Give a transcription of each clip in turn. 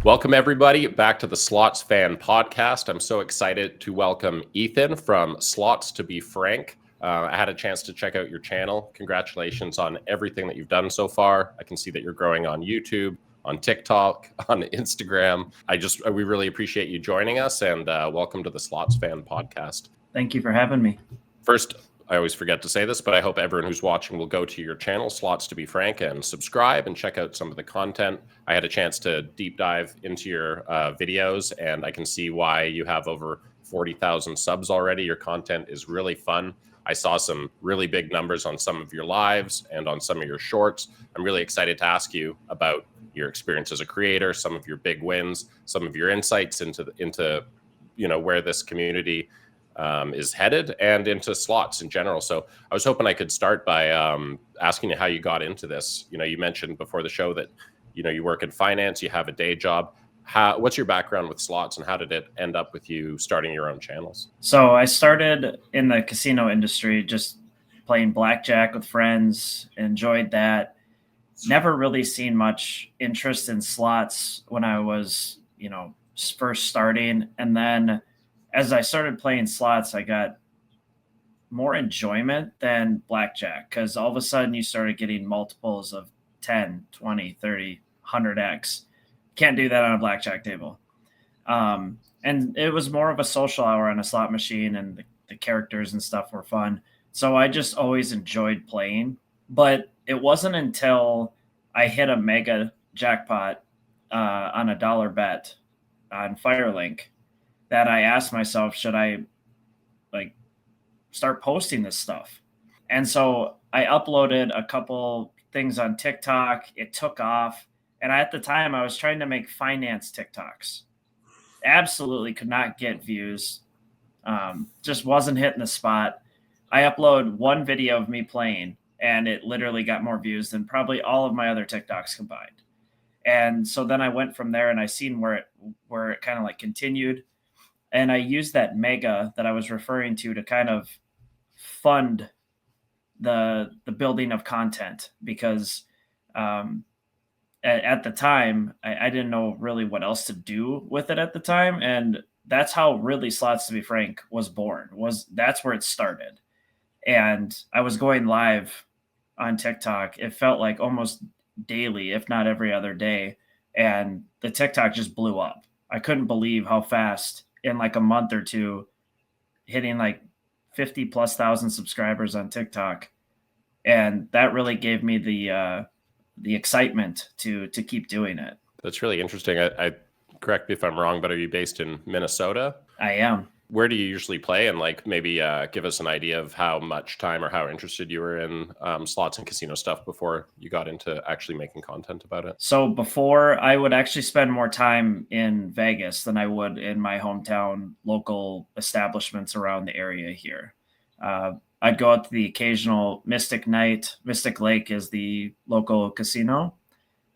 Welcome, everybody, back to the SlotsFan podcast. I'm so excited to welcome Ethan from Slots to Be Frank. I had a chance to check out your channel. Congratulations on everything that you've done so far. I can see that you're growing on YouTube, on TikTok, on Instagram. We really appreciate you joining us, and welcome to the SlotsFan podcast. Thank you for having me. First, I always forget to say this, but I hope everyone who's watching will go to your channel, Slots to Be Frank, and subscribe and check out some of the content. I had a chance to deep dive into your videos, and I can see why you have over 40,000 subs already. Your content is really fun. I saw some really big numbers on some of your lives and on some of your shorts. I'm really excited to ask you about your experience as a creator, some of your big wins, some of your insights into where this community is headed and into slots in general. So I was hoping I could start by asking you how you got into this. You mentioned before the show that, you work in finance, you have a day job. What's your background with slots and how did it end up with you starting your own channels? So I started in the casino industry, just playing blackjack with friends, enjoyed that. Never really seen much interest in slots when I was, first starting. And then as I started playing slots, I got more enjoyment than blackjack because all of a sudden you started getting multiples of 10, 20, 30, 100x. Can't do that on a blackjack table. And it was more of a social hour on a slot machine, and the characters and stuff were fun. So I just always enjoyed playing. But it wasn't until I hit a mega jackpot on a dollar bet on Firelink that I asked myself, should I start posting this stuff? And so I uploaded a couple things on TikTok. It took off. And at the time I was trying to make finance TikToks. Absolutely could not get views. Just wasn't hitting the spot. I upload one video of me playing and it literally got more views than probably all of my other TikToks combined. And so then I went from there and I seen where it kind of continued. And I used that mega that I was referring to kind of fund the building of content because at the time, I didn't know really what else to do with it at the time. And that's how really Slots to Be Frank was born. That's where it started. And I was going live on TikTok. It felt like almost daily, if not every other day. And the TikTok just blew up. I couldn't believe how fast in a month or two, hitting 50,000+ subscribers on TikTok. And that really gave me the excitement to keep doing it. That's really interesting. I correct me if I'm wrong, but are you based in Minnesota? I am. Where do you usually play? And maybe give us an idea of how much time or how interested you were in slots and casino stuff before you got into actually making content about it. So before, I would actually spend more time in Vegas than I would in my hometown local establishments around the area here. I'd go out to the occasional Mystic night. Mystic Lake is the local casino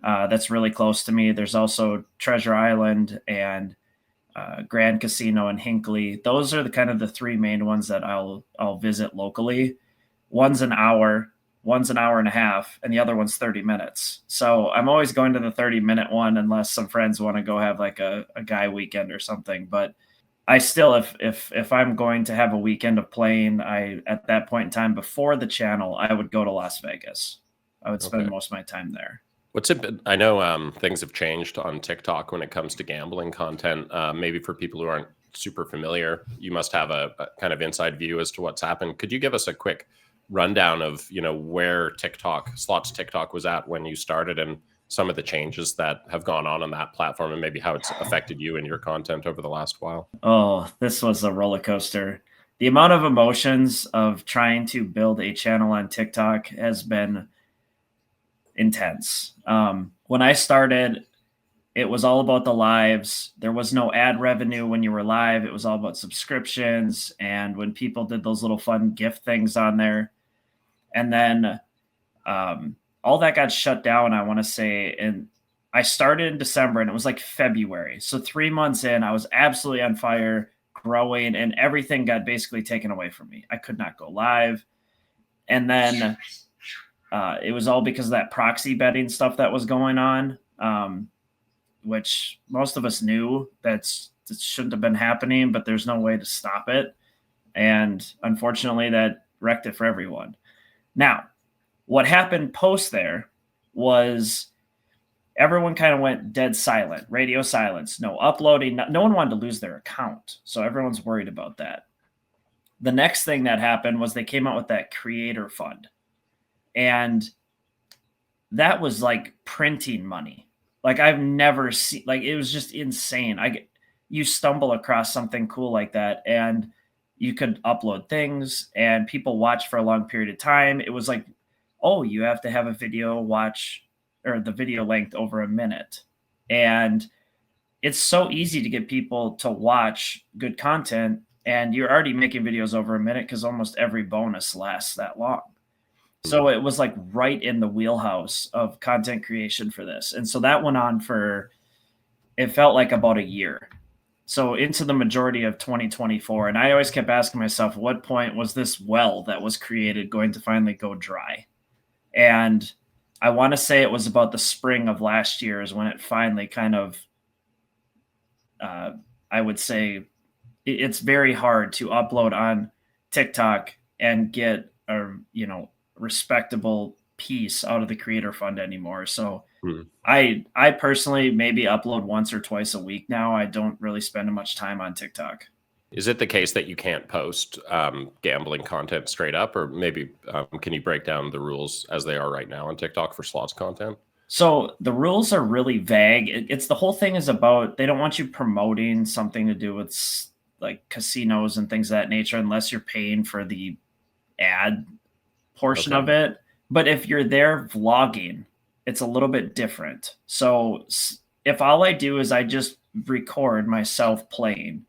that's really close to me. There's also Treasure Island and Grand Casino in Hinckley. Those are the three main ones that I'll visit locally. One's an hour and a half, and the other one's 30 minutes. So I'm always going to the 30-minute one unless some friends want to go have a guy weekend or something. But I still, if I'm going to have a weekend of playing, at that point in time before the channel, I would go to Las Vegas. I would spend most of my time there. I know things have changed on TikTok when it comes to gambling content. Maybe for people who aren't super familiar, you must have a kind of inside view as to what's happened. Could you give us a quick rundown of, where Slots TikTok was at when you started and some of the changes that have gone on that platform and maybe how it's affected you and your content over the last while? Oh, this was a roller coaster. The amount of emotions of trying to build a channel on TikTok has been intense. When I started, it was all about the lives. There was no ad revenue when you were live. It was all about subscriptions. And when people did those little fun gift things on there, and then all that got shut down, I want to say. And I started in December and it was February. So 3 months in, I was absolutely on fire, growing, and everything got basically taken away from me. I could not go live. And then it was all because of that proxy betting stuff that was going on. which most of us knew that shouldn't have been happening, but there's no way to stop it. And unfortunately, that wrecked it for everyone. Now, what happened post there was everyone kind of went dead silent, radio silence, no uploading. No one wanted to lose their account. So everyone's worried about that. The next thing that happened was they came out with that creator fund. And that was like printing money. Like I've never seen, like it was just insane. You stumble across something cool like that and you could upload things and people watch for a long period of time. It was like, oh, you have to have a video watch or the video length over a minute. And it's so easy to get people to watch good content, and you're already making videos over a minute because almost every bonus lasts that long. So it was like right in the wheelhouse of content creation for this. And so that went on for, it felt like about a year. So into the majority of 2024. And I always kept asking myself, what point was this well that was created going to finally go dry? And I want to say it was about the spring of last year is when it finally kind of, I would say it's very hard to upload on TikTok and get a, respectable piece out of the creator fund anymore. So I personally maybe upload once or twice a week now. I don't really spend much time on TikTok. Is it the case that you can't post gambling content straight up, or maybe can you break down the rules as they are right now on TikTok for slots content? So the rules are really vague. It's the whole thing is about, they don't want you promoting something to do with like casinos and things of that nature, unless you're paying for the ad portion of it. But if you're there vlogging, it's a little bit different. So if all I do is I just record myself playing,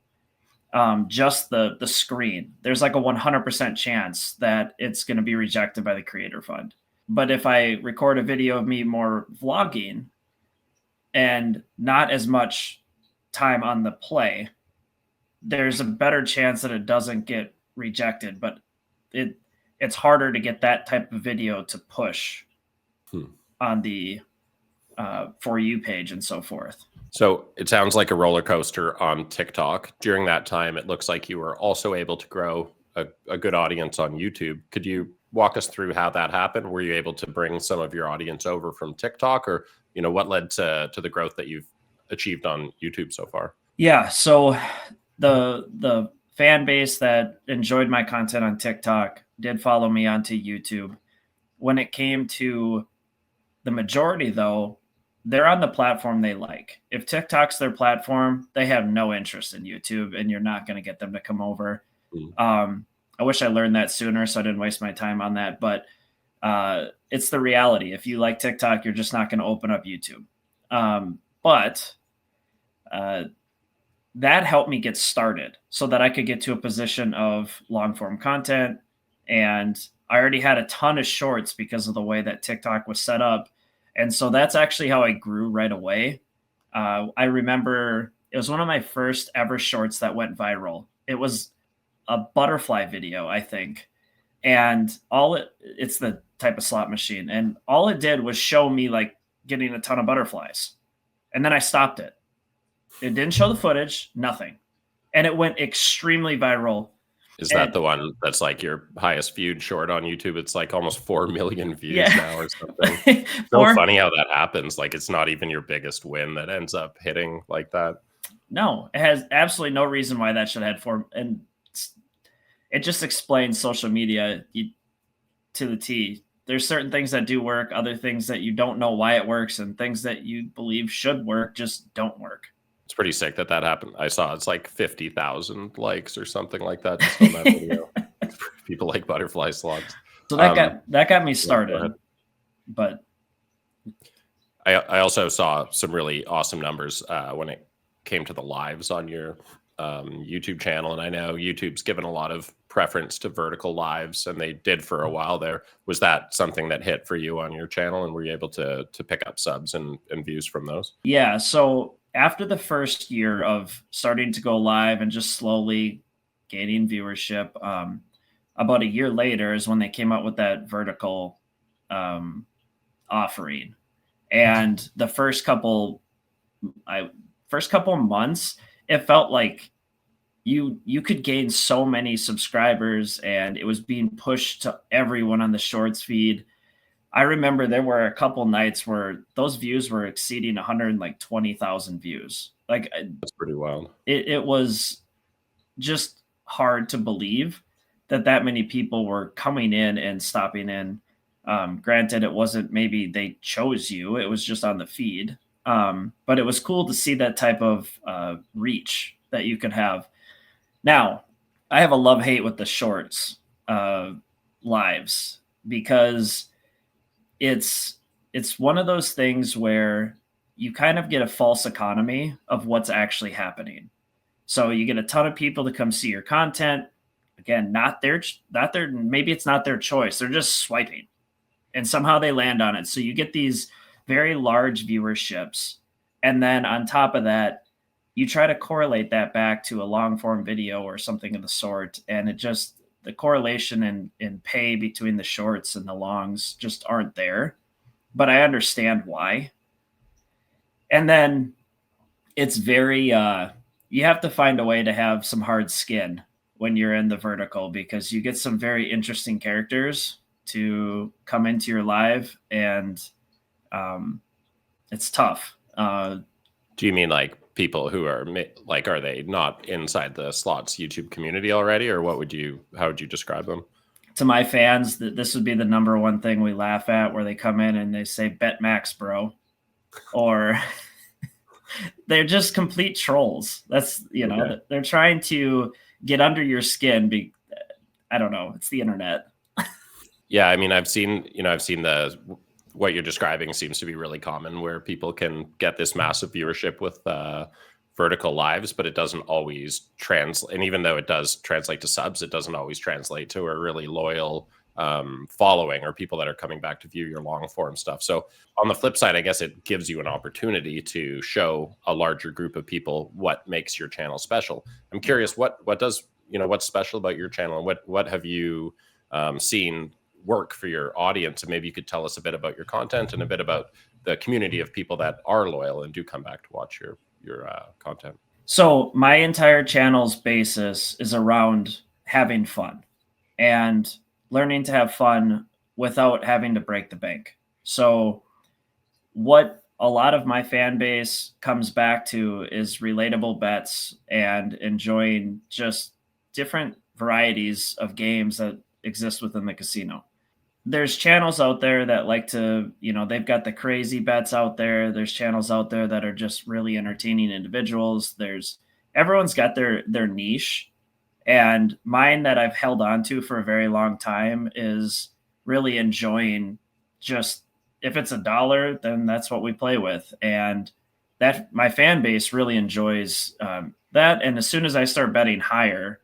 just the screen, there's like a 100% chance that it's going to be rejected by the creator fund. But if I record a video of me more vlogging and not as much time on the play, there's a better chance that it doesn't get rejected. But it's harder to get that type of video to push on the For You page and so forth. So it sounds like a roller coaster on TikTok. During that time, it looks like you were also able to grow a good audience on YouTube. Could you walk us through how that happened? Were you able to bring some of your audience over from TikTok, or what led to the growth that you've achieved on YouTube so far? Yeah, so the fan base that enjoyed my content on TikTok did follow me onto YouTube. When it came to the majority, though, they're on the platform they like. If TikTok's their platform, they have no interest in YouTube, and you're not going to get them to come over. I wish I learned that sooner, so I didn't waste my time on that. But it's the reality. If you like TikTok, you're just not going to open up YouTube. But that helped me get started so that I could get to a position of long form content. And I already had a ton of shorts because of the way that TikTok was set up. And so that's actually how I grew right away. I remember it was one of my first ever shorts that went viral. It was a butterfly video, I think. And it's the type of slot machine. And all it did was show me like getting a ton of butterflies. And then I stopped it. It didn't show the footage, nothing. And it went extremely viral. Is that the one that's like your highest viewed short on YouTube? It's like almost 4 million views now or something. So funny how that happens. Like it's not even your biggest win that ends up hitting like that. No, it has absolutely no reason why that should have had 4. And it just explains social media to the T. There's certain things that do work, other things that you don't know why it works, and things that you believe should work just don't work. It's pretty sick that happened. I saw it's like 50,000 likes or something like that just on that video. People like butterfly slots. So that got me started. But I also saw some really awesome numbers when it came to the lives on your YouTube channel. And I know YouTube's given a lot of preference to vertical lives, and they did for a while there. Was that something that hit for you on your channel, and were you able to pick up subs and views from those? Yeah. So after the first year of starting to go live and just slowly gaining viewership, about a year later is when they came out with that vertical offering. And the first couple first couple months, it felt like you could gain so many subscribers and it was being pushed to everyone on the shorts feed. I remember there were a couple nights where those views were exceeding 120,000 views. Like That's pretty wild. it was just hard to believe that that many people were coming in and stopping in. Granted, it wasn't maybe they chose you; it was just on the feed. But it was cool to see that type of reach that you could have. Now, I have a love hate with the shorts lives because it's one of those things where you kind of get a false economy of what's actually happening. So you get a ton of people to come see your content. Again, not their maybe it's not their choice. They're just swiping and somehow they land on it. So you get these very large viewerships. And then on top of that, you try to correlate that back to a long form video or something of the sort. And it just, the correlation in pay between the shorts and the longs just aren't there. But I understand why. And then it's very, you have to find a way to have some hard skin when you're in the vertical because you get some very interesting characters to come into your live and it's tough. Do you mean like people who are like, are they not inside the slots YouTube community already, or how would you describe them? To my fans, this would be the number one thing we laugh at, where they come in and they say "Bet Max, bro," or they're just complete trolls. That's okay. They're trying to get under your skin. I don't know. It's the internet. Yeah, I mean, I've seen what you're describing seems to be really common, where people can get this massive viewership with vertical lives, but it doesn't always translate. And even though it does translate to subs, it doesn't always translate to a really loyal following or people that are coming back to view your long form stuff. So on the flip side, I guess it gives you an opportunity to show a larger group of people what makes your channel special. I'm curious, what's special about your channel, and what have you seen work for your audience? And maybe you could tell us a bit about your content and a bit about the community of people that are loyal and do come back to watch your content. So my entire channel's basis is around having fun and learning to have fun without having to break the bank. So what a lot of my fan base comes back to is relatable bets and enjoying just different varieties of games that exist within the casino. There's channels out there that like to, they've got the crazy bets out there. There's channels out there that are just really entertaining individuals. Everyone's got their niche. And mine that I've held on to for a very long time is really enjoying just, if it's $1, then that's what we play with. And that my fan base really enjoys that. And as soon as I start betting higher,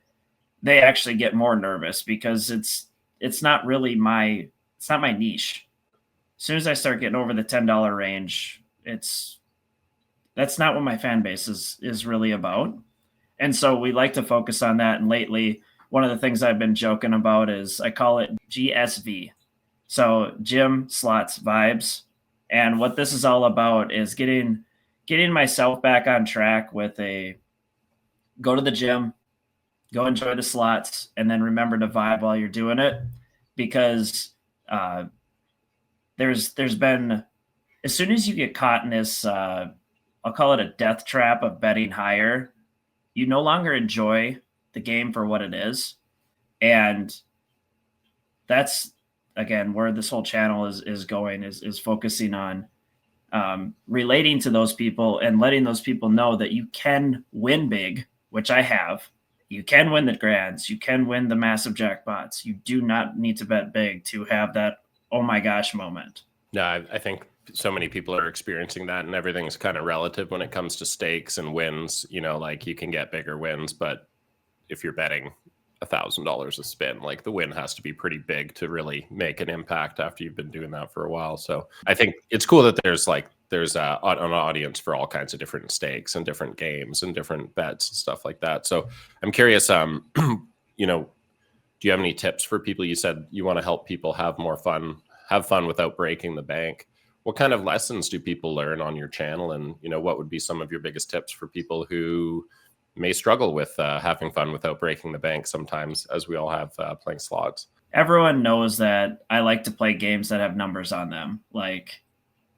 they actually get more nervous because it's not really it's not my niche. As soon as I start getting over the $10 range, that's not what my fan base is really about. And so we like to focus on that. And lately, one of the things I've been joking about is I call it GSV. So GymSlotsVibes. And what this is all about is getting myself back on track with go to the gym, go enjoy the slots, and then remember to vibe while you're doing it. Because there's been, as soon as you get caught in this, I'll call it a death trap of betting higher, you no longer enjoy the game for what it is. And that's, again, where this whole channel is going, is focusing on relating to those people and letting those people know that you can win big, which I have. You can win the grands. You can win the massive jackpots. You do not need to bet big to have that, oh my gosh, moment. No, I think so many people are experiencing that, and everything's kind of relative when it comes to stakes and wins. Like you can get bigger wins, but if you're betting $1,000 a spin, like the win has to be pretty big to really make an impact after you've been doing that for a while. So I think it's cool that there's an audience for all kinds of different stakes and different games and different bets and stuff like that. So I'm curious, do you have any tips for people? You said you want to help people have more fun, have fun without breaking the bank. What kind of lessons do people learn on your channel? And, what would be some of your biggest tips for people who may struggle with having fun without breaking the bank sometimes, as we all have playing slots? Everyone knows that I like to play games that have numbers on them. Like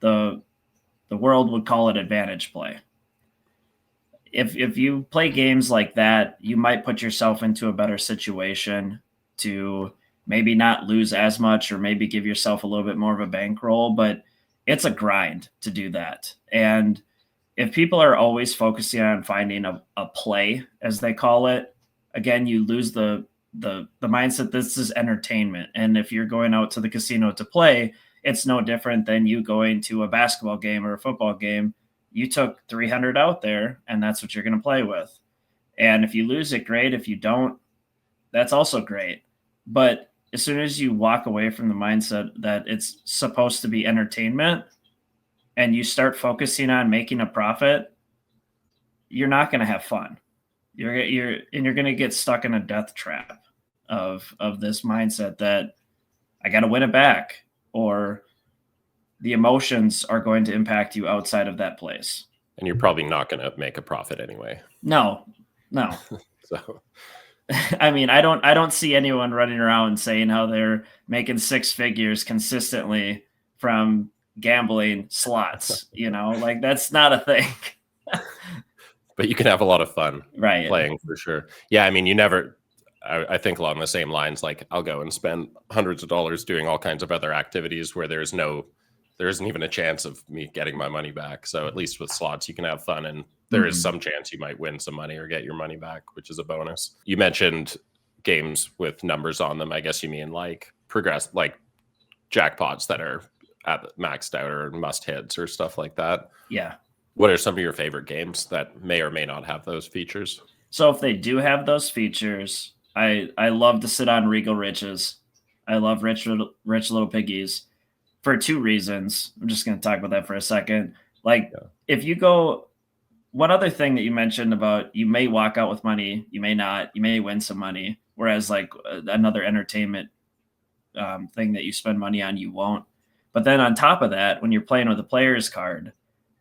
the world would call it advantage play. If you play games like that, you might put yourself into a better situation to maybe not lose as much or maybe give yourself a little bit more of a bankroll, but it's a grind to do that. And if people are always focusing on finding a play, as they call it, again, you lose the mindset this is entertainment. And if you're going out to the casino to play, it's no different than you going to a basketball game or a football game. You took 300 out there, and that's what you're going to play with. And if you lose it, great. If you don't, that's also great. But as soon as you walk away from the mindset that it's supposed to be entertainment and you start focusing on making a profit, you're not going to have fun. You're going to get stuck in a death trap of this mindset that I got to win it back, or the emotions are going to impact you outside of that place. And you're probably not going to make a profit anyway. No. So, I mean, I don't see anyone running around saying how they're making six figures consistently from gambling slots, like that's not a thing. But you can have a lot of fun right playing for sure. Yeah. I mean, I think along the same lines, like I'll go and spend hundreds of dollars doing all kinds of other activities where there isn't even a chance of me getting my money back. So at least with slots, you can have fun, and there is some chance you might win some money or get your money back, which is a bonus. You mentioned games with numbers on them. I guess you mean like jackpots that are maxed out or must hits or stuff like that. Yeah. What are some of your favorite games that may or may not have those features? So if they do have those features, I love to sit on Regal Riches. I love Rich Little Piggies for two reasons. I'm just going to talk about that for a second. If you go, one other thing that you mentioned about you may walk out with money, you may not, you may win some money. Whereas like another entertainment thing that you spend money on, you won't. But then on top of that, when you're playing with a player's card,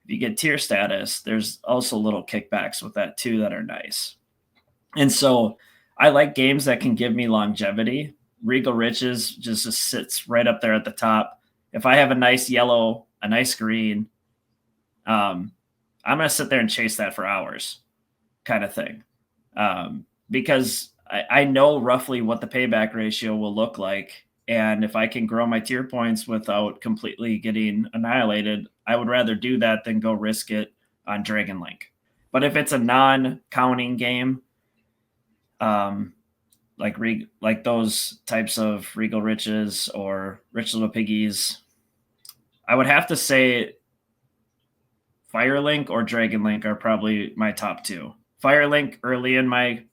if you get tier status, there's also little kickbacks with that too that are nice. And so I like games that can give me longevity. Regal Riches just sits right up there at the top. If I have a nice yellow, a nice green, I'm going to sit there and chase that for hours kind of thing. Because I know roughly what the payback ratio will look like. And if I can grow my tier points without completely getting annihilated, I would rather do that than go risk it on Dragon Link. But if it's a non-counting game, like those types of Regal Riches or Rich Little Piggies, I would have to say Firelink or Dragon Link are probably my top two. Firelink early in my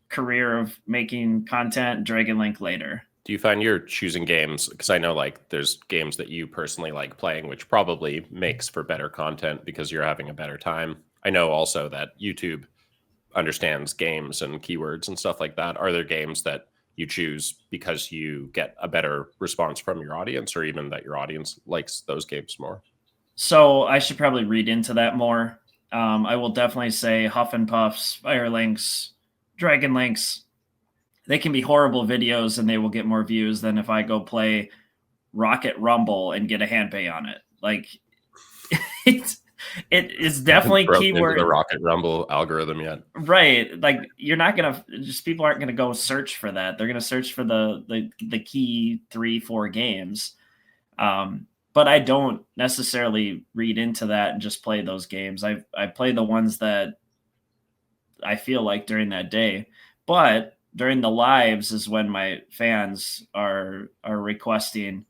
career of making content, Dragon Link later. Do you find you're choosing games? Because I know like there's games that you personally like playing, which probably makes for better content because you're having a better time. I know also that YouTube understands games and keywords and stuff like that. Are there games that you choose because you get a better response from your audience, or even that your audience likes those games more? So I should probably read into that more. I will definitely say Huff and Puffs, Firelinks, Dragon Links, they can be horrible videos and they will get more views than if I go play Rocket Rumble and get a hand pay on it. Like it is definitely keyword. The Rocket Rumble algorithm yet. Right. Like you're not going to just, people aren't going to go search for that. They're going to search for the key 3-4 games. But I don't necessarily read into that and just play those games. I play the ones that I feel like during that day, but during the lives is when my fans are requesting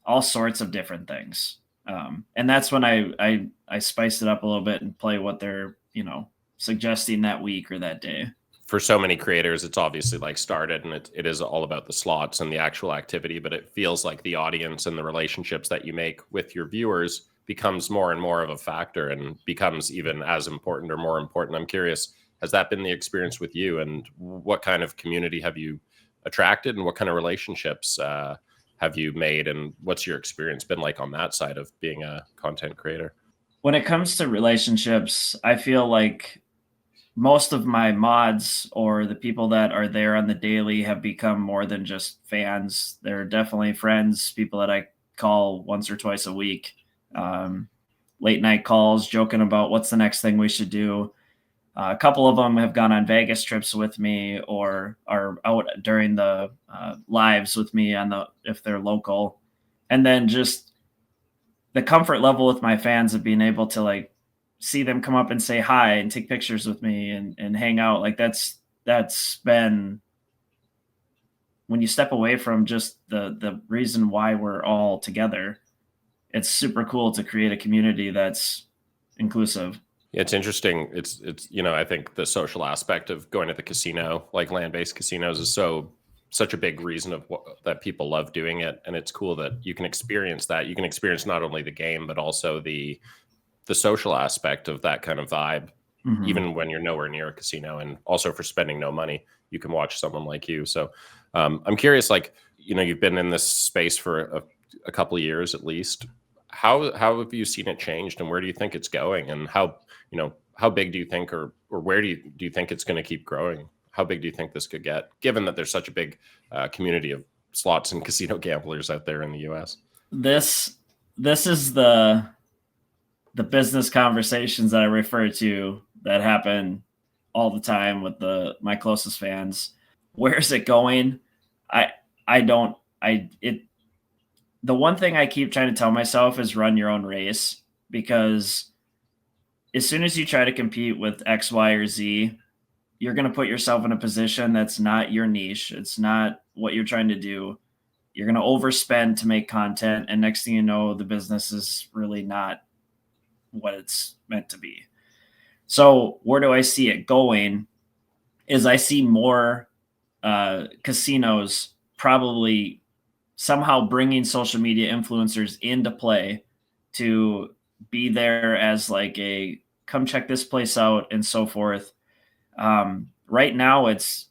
all sorts of different things. And that's when I spice it up a little bit and play what they're, suggesting that week or that day. For so many creators, it's obviously like started and it is all about the slots and the actual activity, but it feels like the audience and the relationships that you make with your viewers becomes more and more of a factor and becomes even as important or more important. I'm curious, has that been the experience with you, and what kind of community have you attracted and what kind of relationships have you made, and what's your experience been like on that side of being a content creator? When it comes to relationships, I feel like most of my mods or the people that are there on the daily have become more than just fans. They're definitely friends, people that I call once or twice a week. Late night calls, joking about what's the next thing we should do. A couple of them have gone on Vegas trips with me or are out during the lives with me on the if they're local. And then just the comfort level with my fans of being able to like see them come up and say hi and take pictures with me and hang out. Like that's been when you step away from just the reason why we're all together, it's super cool to create a community that's inclusive. Yeah, it's interesting. It's I think the social aspect of going to the casino, like land-based casinos, is such a big reason of that people love doing it, and it's cool that you can experience that. You can experience not only the game but also the social aspect of that kind of vibe, even when you're nowhere near a casino, and also for spending no money, you can watch someone like you. So I'm curious, like, you've been in this space for a couple of years at least. How have you seen it changed, and where do you think it's going, and how big do you think, or where do you think it's going to keep growing? How big do you think this could get, given that there's such a big community of slots and casino gamblers out there in the US? This is the business conversations that I refer to that happen all the time with my closest fans. Where's it going? The one thing I keep trying to tell myself is run your own race, because as soon as you try to compete with X, Y, or Z, you're going to put yourself in a position that's not your niche. It's not what you're trying to do. You're going to overspend to make content. And next thing you know, the business is really not what it's meant to be. So where do I see it going is I see more casinos probably somehow bringing social media influencers into play to be there as like a come check this place out and so forth. Right now it's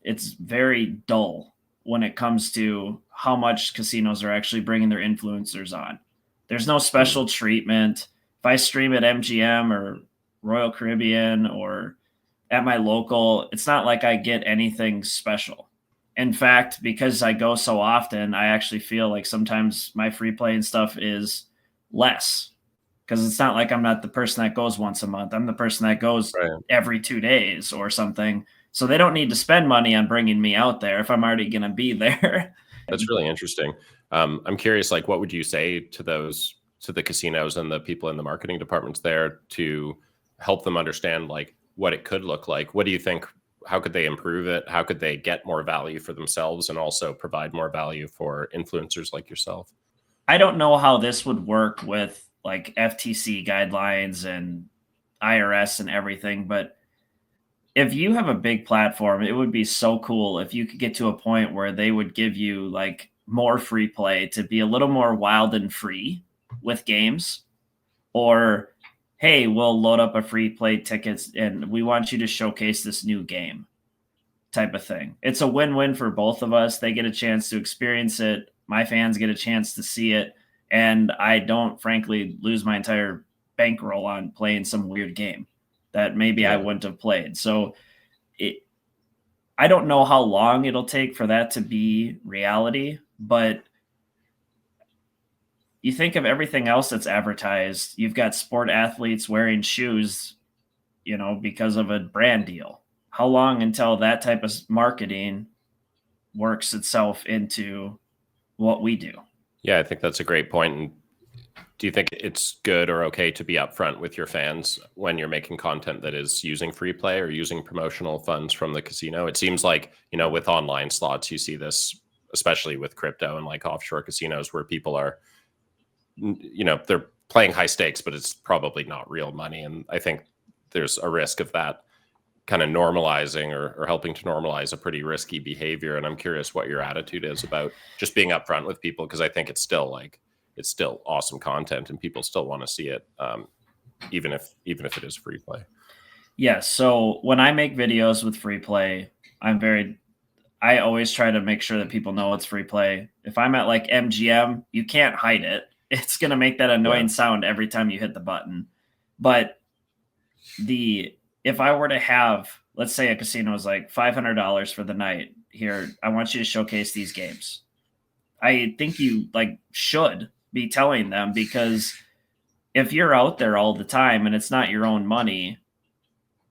very dull when it comes to how much casinos are actually bringing their influencers on. There's no special treatment. If I stream at MGM or Royal Caribbean or at my local, it's not like I get anything special. In fact, because I go so often, I actually feel like sometimes my free play and stuff is less, because it's not like I'm not the person that goes once a month. I'm the person that goes every 2 days or something. So they don't need to spend money on bringing me out there if I'm already going to be there. That's really interesting. I'm curious, like, what would you say to the casinos and the people in the marketing departments there to help them understand like what it could look like? What do you think? How could they improve it? How could they get more value for themselves and also provide more value for influencers like yourself? I don't know how this would work with like FTC guidelines and IRS and everything, but if you have a big platform, it would be so cool if you could get to a point where they would give you like more free play to be a little more wild and free with games. Or, hey, we'll load up a free play tickets and we want you to showcase this new game type of thing. It's a win-win for both of us. They get a chance to experience it. My fans get a chance to see it. And I don't, frankly, lose my entire bankroll on playing some weird game that maybe I wouldn't have played. So I don't know how long it'll take for that to be reality, but you think of everything else that's advertised. You've got sport athletes wearing shoes, because of a brand deal. How long until that type of marketing works itself into what we do? Yeah, I think that's a great point. And do you think it's good or okay to be upfront with your fans when you're making content that is using free play or using promotional funds from the casino? It seems like, with online slots, you see this, especially with crypto and like offshore casinos, where people are, they're playing high stakes, but it's probably not real money. And I think there's a risk of that kind of normalizing or helping to normalize a pretty risky behavior. And I'm curious what your attitude is about just being upfront with people, because I think it's still awesome content and people still want to see it, even if it is free play. Yeah. So when I make videos with free play, I I always try to make sure that people know it's free play. If I'm at like MGM, you can't hide it. It's going to make that annoying sound every time you hit the button. But if I were to have, let's say a casino is like $500 for the night, here, I want you to showcase these games. I think you like should be telling them, because if you're out there all the time and it's not your own money,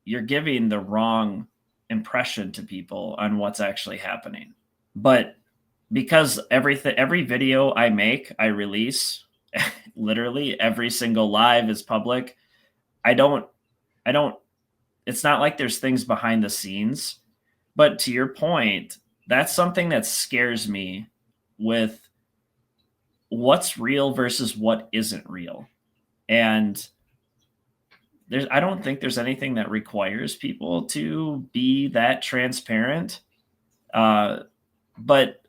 you're giving the wrong impression to people on what's actually happening. But because every video I make, I release, literally every single live is public. I don't, it's not like there's things behind the scenes, but to your point, that's something that scares me with what's real versus what isn't real. And I don't think there's anything that requires people to be that transparent. But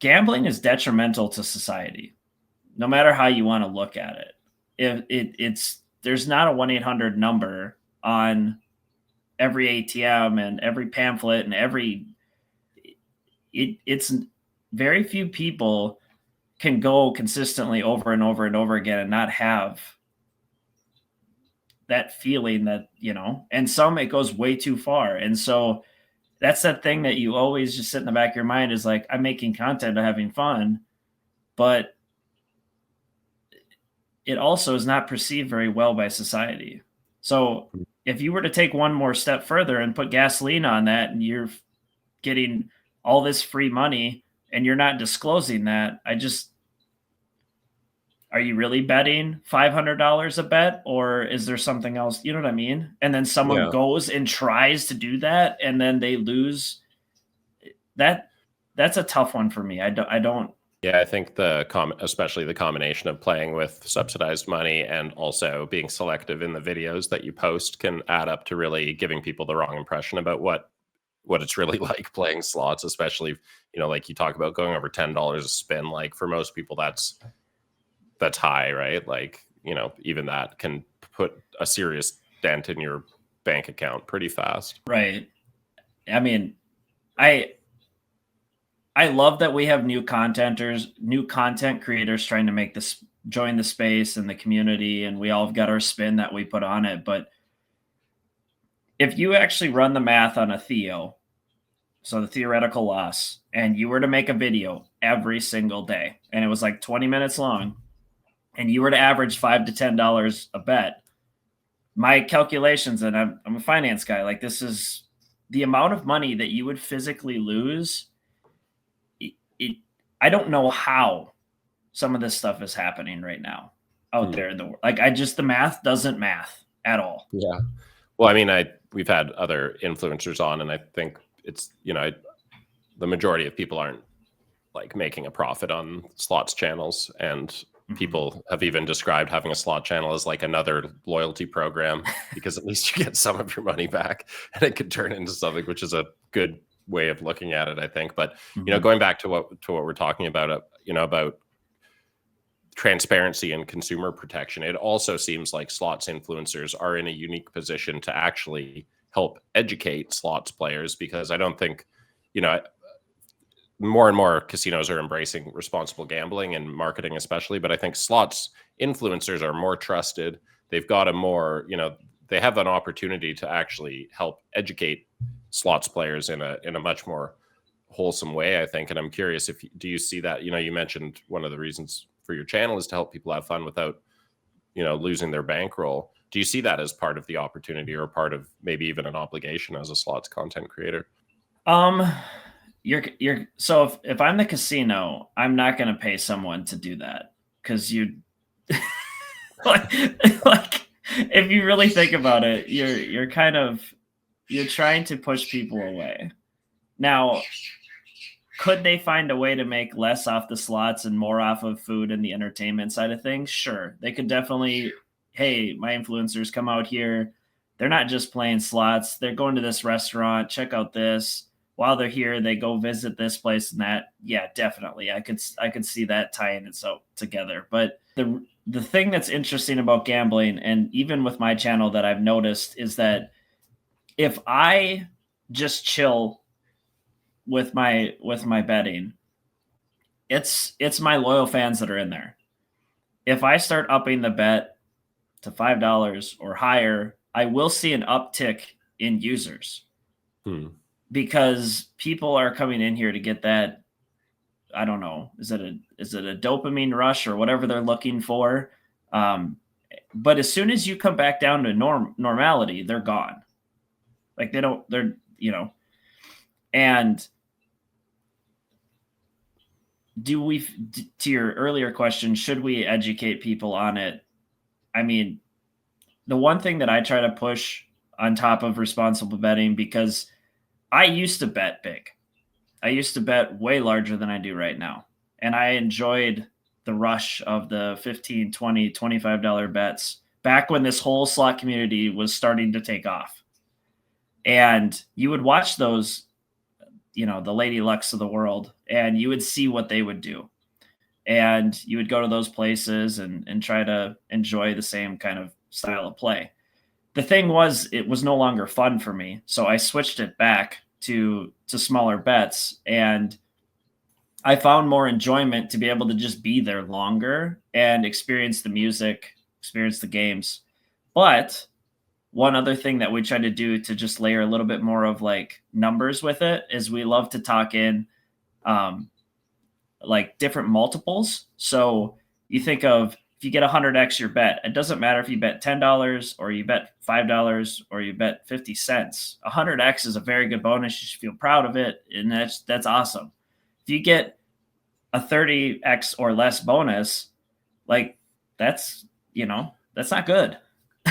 gambling is detrimental to society, no matter how you want to look at it. There's not a 1-800 number on every ATM and every pamphlet and it's very few people can go consistently over and over and over again and not have that feeling that, and some it goes way too far. And so that's that thing that you always just sit in the back of your mind is like, I'm making content, I'm having fun, but it also is not perceived very well by society. So if you were to take one more step further and put gasoline on that, and you're getting all this free money and you're not disclosing that, are you really betting $500 a bet, or is there something else? You know what I mean? And then someone goes and tries to do that and then they lose. That's a tough one for me. I don't. Yeah, I think especially the combination of playing with subsidized money and also being selective in the videos that you post can add up to really giving people the wrong impression about what it's really like playing slots, especially, like you talk about going over $10 a spin. Like for most people, that's high, right? Like, even that can put a serious dent in your bank account pretty fast. Right. I mean, I love that we have new content creators trying to join the space and the community, and we all have got our spin that we put on it. But if you actually run the math on a Theo, so the theoretical loss, and you were to make a video every single day, and it was like 20 minutes long, and you were to average $5 to $10 a bet, my calculations, and I'm a finance guy, like this is the amount of money that you would physically lose. I don't know how some of this stuff is happening right now out there in the world. Like the math doesn't math at all. Yeah. Well, I mean, we've had other influencers on, and I think it's, the majority of people aren't like making a profit on slots channels, and people have even described having a slot channel as like another loyalty program, because at least you get some of your money back and it could turn into something, which is a good way of looking at it, I think. But, going back to what we're talking about, about transparency and consumer protection, it also seems like slots influencers are in a unique position to actually help educate slots players, because I don't think, more and more casinos are embracing responsible gambling and marketing especially, but I think slots influencers are more trusted. They've got a more, they have an opportunity to actually help educate slots players in a much more wholesome way, I think. And I'm curious, do you see that? You mentioned one of the reasons for your channel is to help people have fun without, losing their bankroll. Do you see that as part of the opportunity, or part of maybe even an obligation as a slots content creator? So if I'm the casino, I'm not going to pay someone to do that, because you like if you really think about it, you're trying to push people away. Now, could they find a way to make less off the slots and more off of food and the entertainment side of things? Sure. They could definitely, hey, my influencers come out here. They're not just playing slots. They're going to this restaurant. Check out this. While they're here, they go visit this place and that. Yeah, definitely. I could see that tying itself together. But the thing that's interesting about gambling, and even with my channel that I've noticed, is that if I just chill with my betting, it's my loyal fans that are in there. If I start upping the bet to $5 or higher, I will see an uptick in users because people are coming in here to get that. I don't know. Is it a dopamine rush or whatever they're looking for? But as soon as you come back down to normality, they're gone. Like they're, and to your earlier question, should we educate people on it? I mean, the one thing that I try to push on top of responsible betting, because I used to bet big. I used to bet way larger than I do right now. And I enjoyed the rush of the $15, $20, $25 bets back when this whole slot community was starting to take off. And you would watch those, the Lady Lucks of the world, and you would see what they would do. And you would go to those places and try to enjoy the same kind of style of play. The thing was, it was no longer fun for me. So I switched it back to smaller bets, and I found more enjoyment to be able to just be there longer and experience the music, experience the games. But one other thing that we try to do to just layer a little bit more of like numbers with it is we love to talk in like different multiples. So you think of, if you get 100x your bet, it doesn't matter if you bet $10 or you bet $5 or you bet 50 cents. 100x is a very good bonus. You should feel proud of it, and that's awesome. If you get a 30x or less bonus, like that's not good.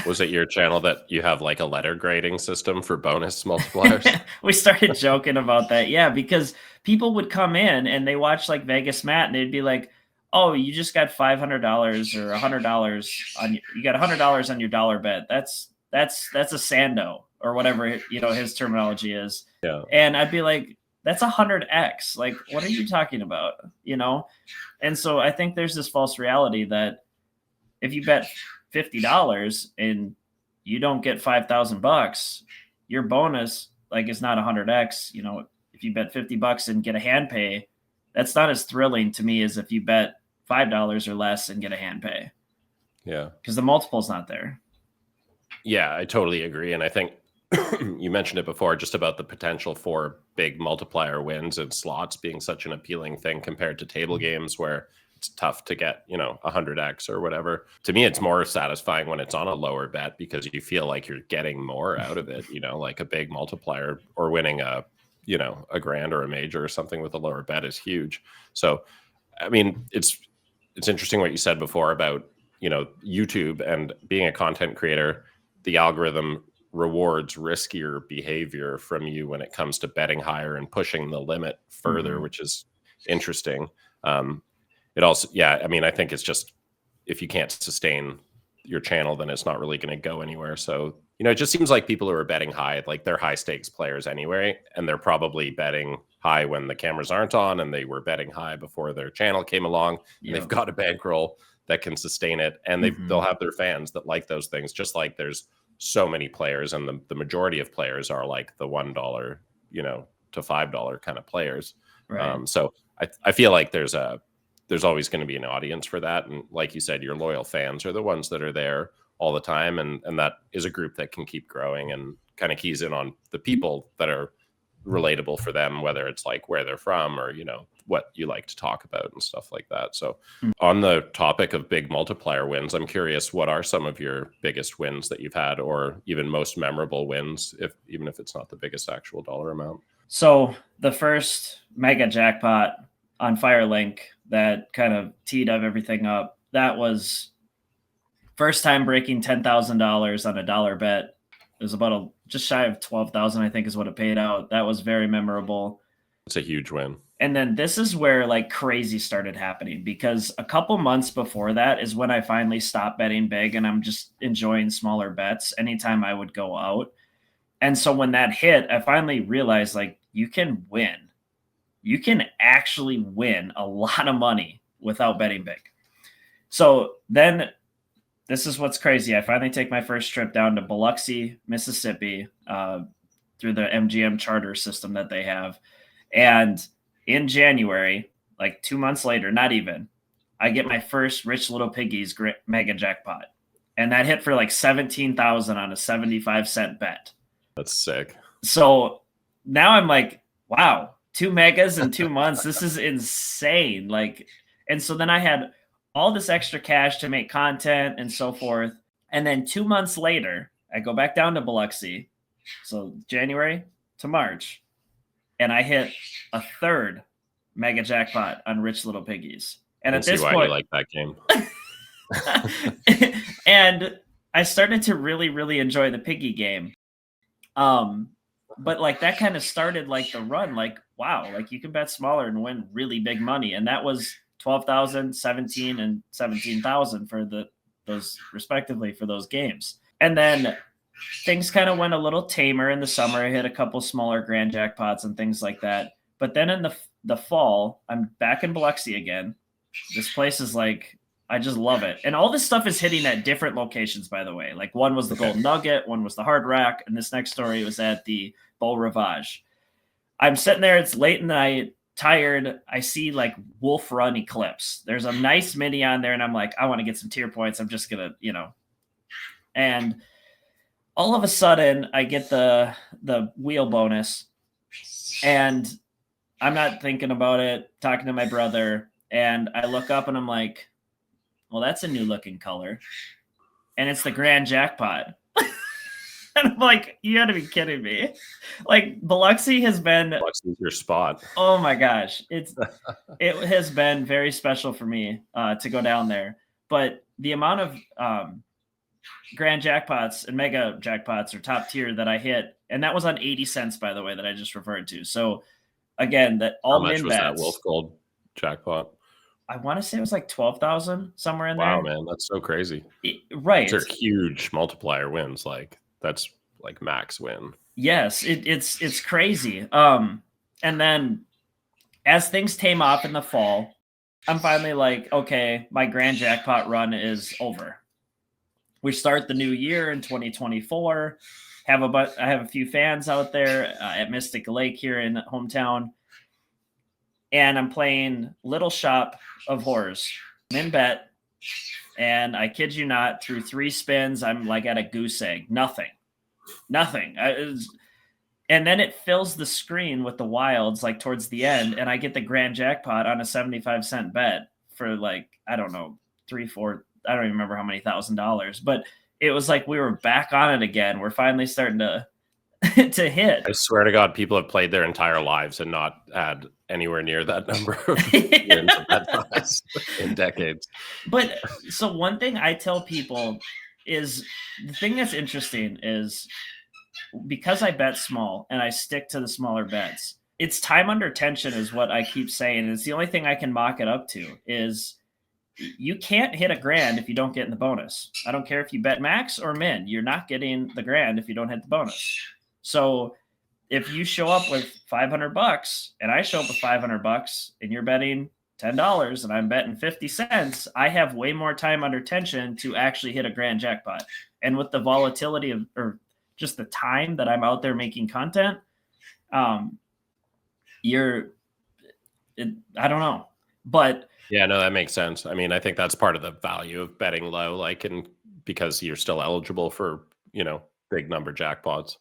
Was it your channel that you have like a letter grading system for bonus multipliers? We started joking about that. Yeah, because people would come in and they watch like Vegas Matt and they'd be like, oh, you just got $500 or $100 you got $100 on your dollar bet. That's a sando or whatever, his terminology is. Yeah. And I'd be like, that's 100x. Like, what are you talking about? And so I think there's this false reality that if you bet $50 and you don't get $5,000, your bonus is not 100x. If you bet $50 and get a hand pay, that's not as thrilling to me as if you bet $5 or less and get a hand pay. Yeah, because the multiple's not there. Yeah, I totally agree, and I think you mentioned it before, just about the potential for big multiplier wins and slots being such an appealing thing compared to table games where it's tough to get, 100x or whatever. To me, it's more satisfying when it's on a lower bet because you feel like you're getting more out of it, like a big multiplier or winning a grand or a major or something with a lower bet is huge. So, I mean, it's interesting what you said before about, YouTube and being a content creator, the algorithm rewards riskier behavior from you when it comes to betting higher and pushing the limit further, which is interesting. It also, I mean, I think it's just, if you can't sustain your channel, then it's not really going to go anywhere. So, it just seems like people who are betting high, like they're high stakes players anyway, and they're probably betting high when the cameras aren't on, and they were betting high before their channel came along. And they've got a bankroll that can sustain it, and they'll have their fans that like those things, just like there's so many players, and the majority of players are like the $1, to $5 kind of players. Right. So I feel like there's always going to be an audience for that. And like you said, your loyal fans are the ones that are there all the time. And that is a group that can keep growing and kind of keys in on the people that are relatable for them, whether it's like where they're from or, what you like to talk about and stuff like that. So on the topic of big multiplier wins, I'm curious, what are some of your biggest wins that you've had, or even most memorable wins, even if it's not the biggest actual dollar amount? So the first mega jackpot on Firelink that kind of teed everything up, that was first time breaking $10,000 on a dollar bet. It was about just shy of 12,000, I think, is what it paid out. That was very memorable. It's a huge win. And then this is where like crazy started happening, because a couple months before that is when I finally stopped betting big and I'm just enjoying smaller bets anytime I would go out. And so when that hit, I finally realized like you can win. You can actually win a lot of money without betting big. So then this is what's crazy. I finally take my first trip down to Biloxi, Mississippi, through the MGM charter system that they have. And in January, like 2 months later, not even, I get my first Rich Little Piggies mega jackpot. And that hit for like 17,000 on a 75-cent bet. That's sick. So now I'm like, wow, 2 megas in 2 months. This is insane. Like, and so then I had all this extra cash to make content and so forth. And then 2 months later, I go back down to Biloxi. So January to March. And I hit a third mega jackpot on Rich Little Piggies. And at this why point, you like that game. And I started to really, really enjoy the piggy game. But like that kind of started like the run, like, wow, like you can bet smaller and win really big money. And that was 12,000, 17, and 17,000 for those respectively for those games. And then things kind of went a little tamer in the summer. I hit a couple smaller grand jackpots and things like that. But then in the fall, I'm back in Biloxi again. This place is like, I just love it. And all this stuff is hitting at different locations, by the way. Like one was the Golden Nugget, one was the Hard Rock, and this next story was at the Beau Rivage. I'm sitting there, it's late in the night, tired. I see like Wolf Run Eclipse. There's a nice mini on there, and I'm like, I want to get some tier points. I'm just gonna, and all of a sudden I get the wheel bonus, and I'm not thinking about it, talking to my brother, and I look up and I'm like, well, that's a new looking color. And it's the grand jackpot. And I'm like, you gotta be kidding me. Like Biloxi has been Biloxi's your spot. Oh my gosh. It has been very special for me to go down there. But the amount of grand jackpots and mega jackpots or top tier that I hit, and that was on 80 cents, by the way, that I just referred to. So again, that all How much min was bets, that Wolf Gold jackpot? I want to say it was like 12,000 somewhere in there. Wow, man, that's so crazy. Right. Those are huge multiplier wins. Like that's like max win. Yes, it's crazy. And then as things tame off in the fall, I'm finally like, okay, my grand jackpot run is over. We start the new year in 2024. I have a few fans out there at Mystic Lake here in hometown. And I'm playing Little Shop of Horrors, min bet, and I kid you not, through 3 spins, I'm like at a goose egg, nothing. And then it fills the screen with the wilds like towards the end, and I get the grand jackpot on a 75-cent bet for like, I don't know, 3, 4, I don't even remember how many $1,000, but it was like we were back on it again. We're finally starting to hit. I swear to God, people have played their entire lives and not had anywhere near that number of wins of that size in decades. But so one thing I tell people is, the thing that's interesting is, because I bet small and I stick to the smaller bets, it's time under tension is what I keep saying. It's the only thing I can mock it up to is you can't hit a grand if you don't get in the bonus. I don't care if you bet max or min, you're not getting the grand if you don't hit the bonus. So if you show up with $500 and I show up with $500 and you're betting $10 and I'm betting 50 cents, I have way more time under tension to actually hit a grand jackpot. And with the volatility of, or just the time that I'm out there making content, I don't know, but yeah, no, that makes sense. I mean, I think that's part of the value of betting low, like, and because you're still eligible for, big number jackpots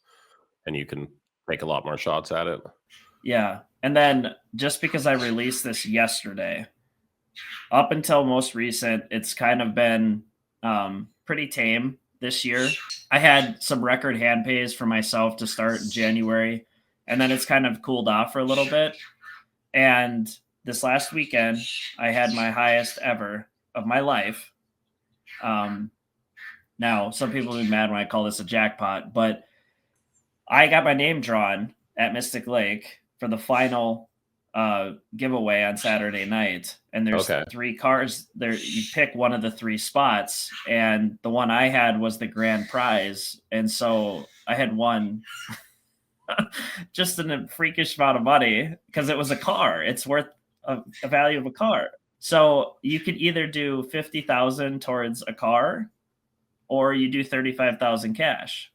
and you can take a lot more shots at it. Yeah. And then just because I released this yesterday, up until most recent, it's kind of been pretty tame this year. I had some record hand pays for myself to start in January, and then it's kind of cooled off for a little bit. And this last weekend, I had my highest ever of my life. Now, some people will be mad when I call this a jackpot, but I got my name drawn at Mystic Lake for the final giveaway on Saturday night. And there's 3 cars there. You pick one of the 3 spots, and the one I had was the grand prize. And so I had won just a freakish amount of money because it was a car. It's worth a value of a car. So you could either do 50,000 towards a car, or you do 35,000 cash.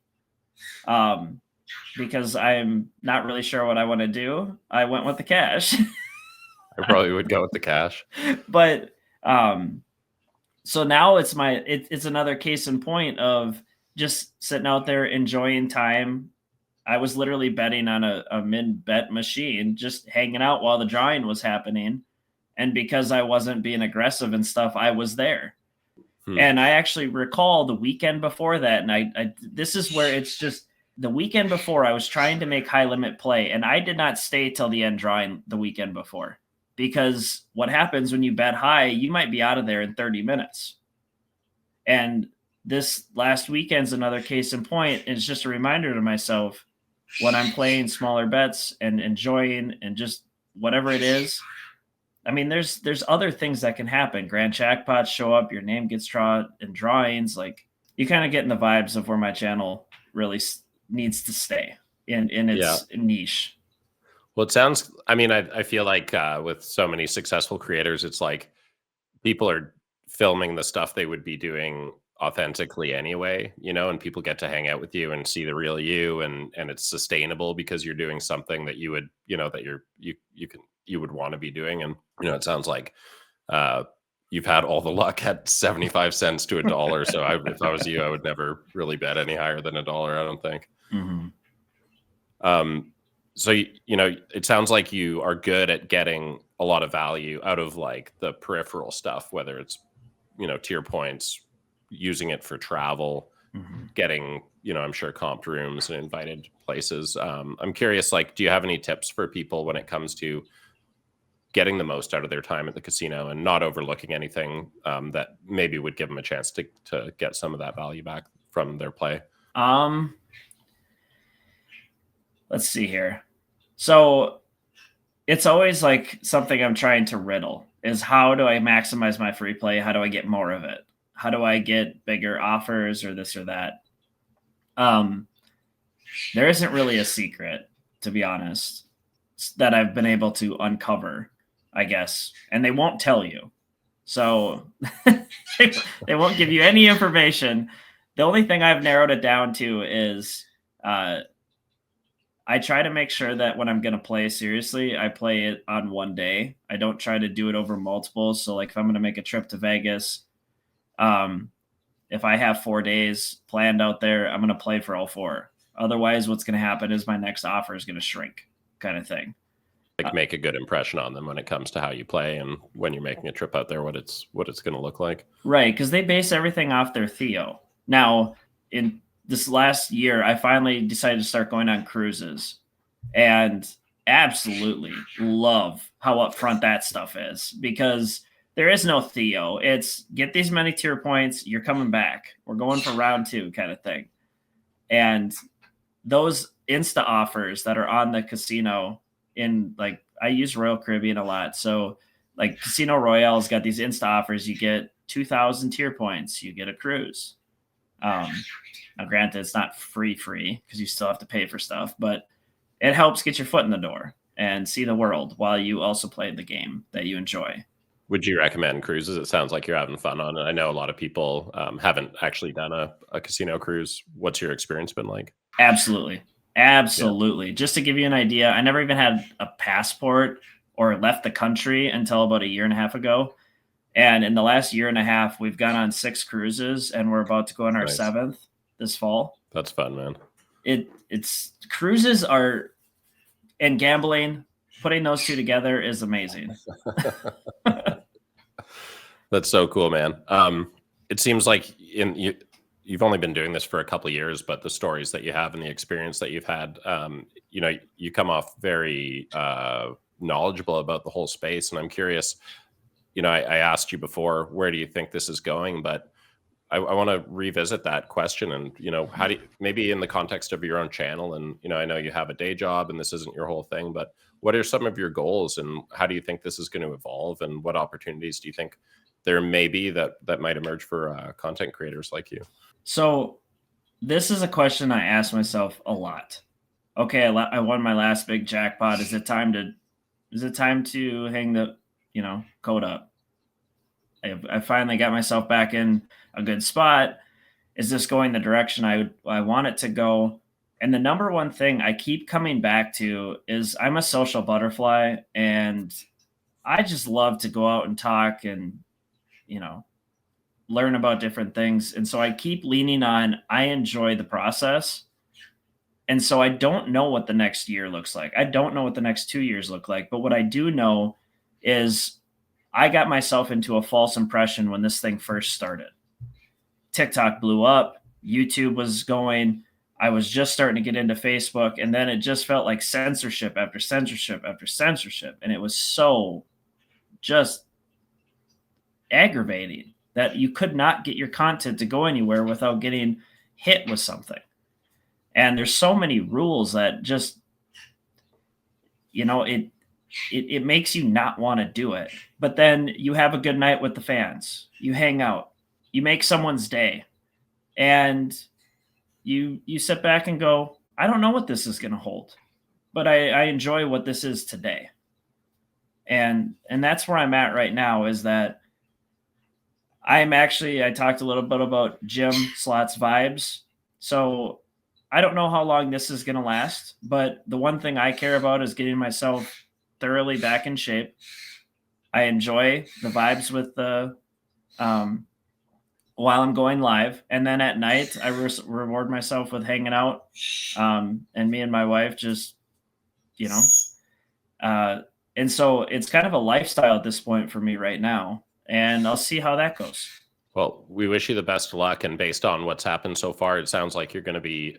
because I'm not really sure what I want to do, I went with the cash. I probably would go with the cash. But so now it's another case in point of just sitting out there enjoying time. I was literally betting on a min bet machine, just hanging out while the drawing was happening. And because I wasn't being aggressive and stuff, I was there. And I actually recall the weekend before that. And this is where it's just the weekend before I was trying to make high limit play. And I did not stay till the end drawing the weekend before, because what happens when you bet high, you might be out of there in 30 minutes. And this last weekend's another case in point. It's just a reminder to myself, when I'm playing smaller bets and enjoying and just whatever it is. I mean, there's other things that can happen. Grand jackpots show up, your name gets drawn in drawings. Like, you kind of get in the vibes of where my channel really needs to stay in its niche. Well, it sounds, I mean, I feel like with so many successful creators, it's like people are filming the stuff they would be doing authentically anyway, you know, and people get to hang out with you and see the real you, and it's sustainable because you're doing something that you would, you know, that you would want to be doing. And, you know, it sounds like you've had all the luck at 75 cents to $1. So if I was you, I would never really bet any higher than $1, I don't think. So, you know, it sounds like you are good at getting a lot of value out of like the peripheral stuff, whether it's, you know, tier points, using it for travel, getting, you know, I'm sure comped rooms and invited places. I'm curious, like, do you have any tips for people when it comes to getting the most out of their time at the casino and not overlooking anything that maybe would give them a chance to get some of that value back from their play? Let's see here. So it's always like something I'm trying to riddle is, how do I maximize my free play? How do I get more of it? How do I get bigger offers or this or that? There isn't really a secret, to be honest, that I've been able to uncover, I guess, and they won't tell you. So they won't give you any information. The only thing I've narrowed it down to is I try to make sure that when I'm going to play seriously, I play it on one day. I don't try to do it over multiples. So like if I'm going to make a trip to Vegas, if I have 4 days planned out there, I'm going to play for all 4. Otherwise, what's going to happen is my next offer is going to shrink, kind of thing. Like make a good impression on them when it comes to how you play and when you're making a trip out there, what it's going to look like. Right, because they base everything off their Theo. Now, in this last year, I finally decided to start going on cruises, and absolutely love how upfront that stuff is, because there is no Theo. It's get these many tier points, you're coming back. We're going for round 2 kind of thing. And those Insta offers that are on the casino, in like, I use Royal Caribbean a lot. So like Casino Royale's got these Insta offers. You get 2,000 tier points, you get a cruise. Now granted, it's not free because you still have to pay for stuff, but it helps get your foot in the door and see the world while you also play the game that you enjoy. Would you recommend cruises? It sounds like you're having fun on it. I know a lot of people haven't actually done a casino cruise. What's your experience been like? Absolutely. Absolutely. Yeah. Just to give you an idea, I never even had a passport or left the country until about 1.5 years ago. And in the last 1.5 years, we've gone on 6 cruises, and we're about to go on our 7th this fall. That's fun, man. It's cruises are, and gambling, putting those two together is amazing. That's so cool, man. It seems like you've only been doing this for a couple of years, but the stories that you have and the experience that you've had, you know, you come off very knowledgeable about the whole space. And I'm curious, you know, I asked you before, where do you think this is going? But I want to revisit that question. And, you know, how do you, maybe in the context of your own channel, and, you know, I know you have a day job and this isn't your whole thing, but what are some of your goals and how do you think this is going to evolve, and what opportunities do you think there may be that might emerge for content creators like you? So this is a question I ask myself a lot. Okay, I won my last big jackpot. Is it time to hang the, you know, code up? I finally got myself back in a good spot. Is this going the direction I want it to go? And the number one thing I keep coming back to is I'm a social butterfly, and I just love to go out and talk and, you know, learn about different things. And so I keep leaning on I enjoy the process. And so I don't know what the next year looks like. I don't know what the next 2 years look like. But what I do know is I got myself into a false impression when this thing first started. TikTok blew up, YouTube was going. I was just starting to get into Facebook, and then it just felt like censorship after censorship after censorship. And it was so just aggravating that you could not get your content to go anywhere without getting hit with something. And there's so many rules that just, you know, it makes you not want to do it. But then you have a good night with the fans. You hang out. You make someone's day. And you sit back and go, I don't know what this is going to hold, but I enjoy what this is today. And that's where I'm at right now, is that I talked a little bit about GymSlotsVibes. So I don't know how long this is going to last, but the one thing I care about is getting myself thoroughly back in shape. I enjoy the vibes with the, while I'm going live. And then at night, I reward myself with hanging out. And me and my wife just, you know, and so it's kind of a lifestyle at this point for me right now. And I'll see how that goes. Well, we wish you the best of luck. And based on what's happened so far, it sounds like you're going to be,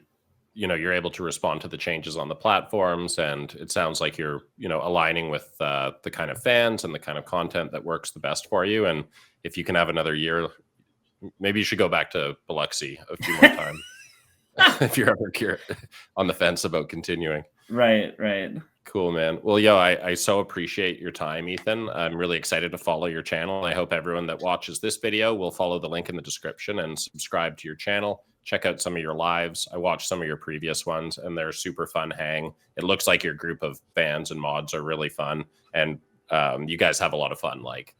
you know, you're able to respond to the changes on the platforms. And it sounds like you're, you know, aligning with the kind of fans and the kind of content that works the best for you. And if you can have another year, maybe you should go back to Biloxi a few more times if you're ever on the fence about continuing. Right. Cool, man. Well, yo, I so appreciate your time, Ethan. I'm really excited to follow your channel. I hope everyone that watches this video will follow the link in the description and subscribe to your channel. Check out some of your lives. I watched some of your previous ones, and they're super fun hang. It looks like your group of fans and mods are really fun, and you guys have a lot of fun, like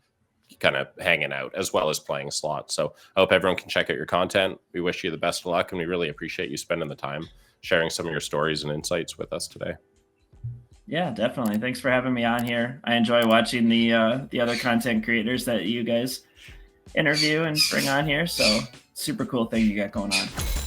kind of hanging out as well as playing slots. So I hope everyone can check out your content. We wish you the best of luck, and we really appreciate you spending the time sharing some of your stories and insights with us today. Yeah, definitely. Thanks for having me on here. I enjoy watching the other content creators that you guys interview and bring on here. So super cool thing you got going on.